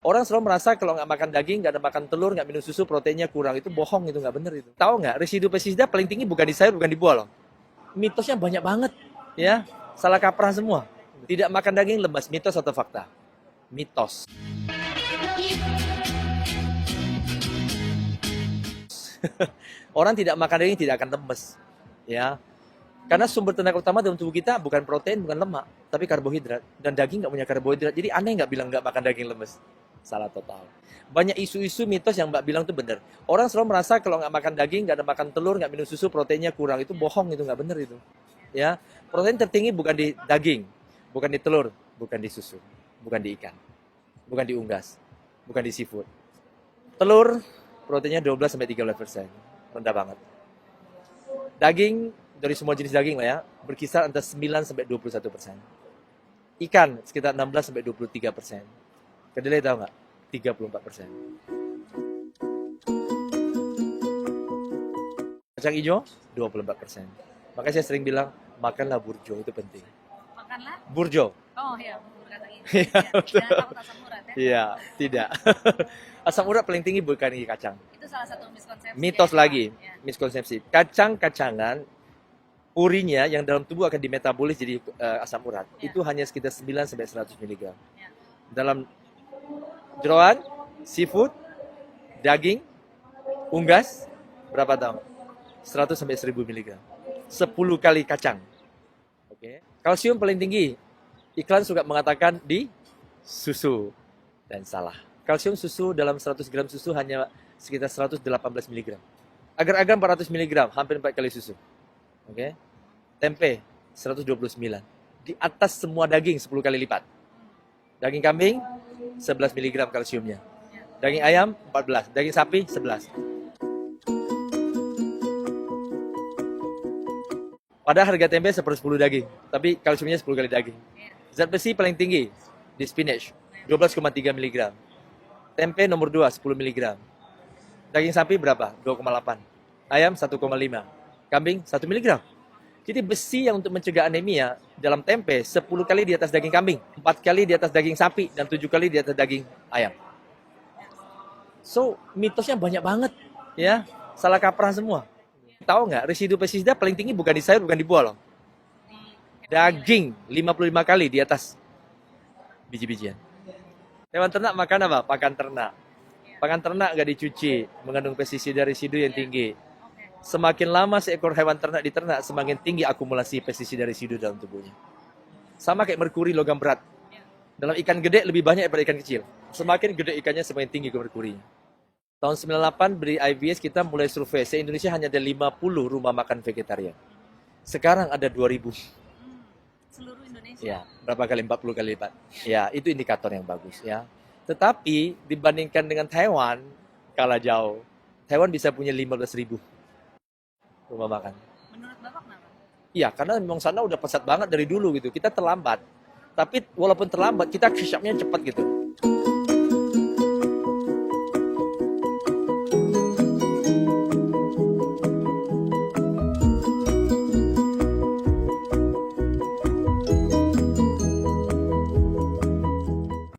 Orang selalu merasa kalau nggak makan daging, nggak ada makan telur, nggak minum susu, proteinnya kurang. Itu bohong, itu nggak bener itu. Tahu nggak, residu pestisida paling tinggi bukan di sayur, bukan di buah loh. Mitosnya banyak banget, ya. Salah kaprah semua. Tidak makan daging lemas, mitos atau fakta? Mitos. Orang tidak makan daging tidak akan lemes, ya. Karena sumber tenaga utama dalam tubuh kita bukan protein, bukan lemak, tapi karbohidrat. Dan daging nggak punya karbohidrat, jadi aneh nggak bilang nggak makan daging lemes. Salah total. Banyak isu-isu mitos yang Mbak bilang itu benar. Orang selalu merasa kalau nggak makan daging, nggak ada makan telur, nggak minum susu, proteinnya kurang. Itu bohong, itu nggak benar itu. Ya, protein tertinggi bukan di daging, bukan di telur, bukan di susu, bukan di ikan, bukan di unggas, bukan di seafood. Telur proteinnya 12-13%, rendah banget. Daging dari semua jenis daging lah ya, berkisar antara 9-21%. Ikan sekitar 16-23%. Kedelai tahu nggak? 34%. Kacang hijau 24%. Makanya saya sering bilang makanlah burjo, itu penting. Makanlah? Burjo. Oh iya, bubur kacang hijau. Iya, Ya, jangan takut asam urat ya. Iya, tidak. Asam urat paling tinggi bukan di kacang. Itu salah satu miskonsepsi. Mitos ya, lagi, ya. miskonsepsi. Kacang-kacangan urinya yang dalam tubuh akan dimetabolis jadi asam urat. Ya. Itu hanya sekitar 9-100 mg. Ya. Dalam jeroan, seafood, daging, unggas, berapa tahun? 100-1000 mg. 10 kali kacang. Oke. Kalsium paling tinggi. Iklan suka mengatakan di susu. Dan salah. Kalsium susu dalam 100 gram susu hanya sekitar 118 mg. Agar-agar 400 mg, hampir 4 kali susu. Oke. Tempe 129. Di atas semua daging 10 kali lipat. Daging kambing 11 mg kalsiumnya. Daging ayam 14, daging sapi 11. Pada harga tempe seperti 10 daging, tapi kalsiumnya 10 kali daging. Zat besi paling tinggi di spinach 12,3 mg. Tempe nomor 2 10 mg. Daging sapi berapa? 2,8. Ayam 1,5. Kambing 1 mg. Jadi besi yang untuk mencegah anemia dalam tempe 10 kali di atas daging kambing, 4 kali di atas daging sapi, dan 7 kali di atas daging ayam. So, mitosnya banyak banget, ya. Salah kaprah semua. Tahu nggak, residu pestisida paling tinggi bukan di sayur, bukan di buah loh. Daging 55 kali di atas biji-bijian. Hewan ternak makan apa? Pakan ternak. Pakan ternak nggak dicuci, mengandung pestisida residu yang tinggi. Semakin lama seekor hewan ternak diternak, semakin tinggi akumulasi pestisida residu dalam tubuhnya. Sama kayak merkuri, logam berat. Dalam ikan gede lebih banyak daripada ikan kecil. Semakin gede ikannya, semakin tinggi merkurinya. Tahun 98 beri IBS kita mulai survei. Se-Indonesia hanya ada 50 rumah makan vegetarian. Sekarang ada 2000. Seluruh Indonesia. Ya, berapa kali? 40 kali lipat. Ya, itu indikator yang bagus ya. Tetapi dibandingkan dengan Taiwan, kalah jauh. Taiwan bisa punya 15.000 rumah makan. Menurut Bapak kenapa? Iya, karena memang sana udah pesat banget dari dulu gitu. Kita terlambat. Tapi walaupun terlambat, kita catch up-nya cepat gitu.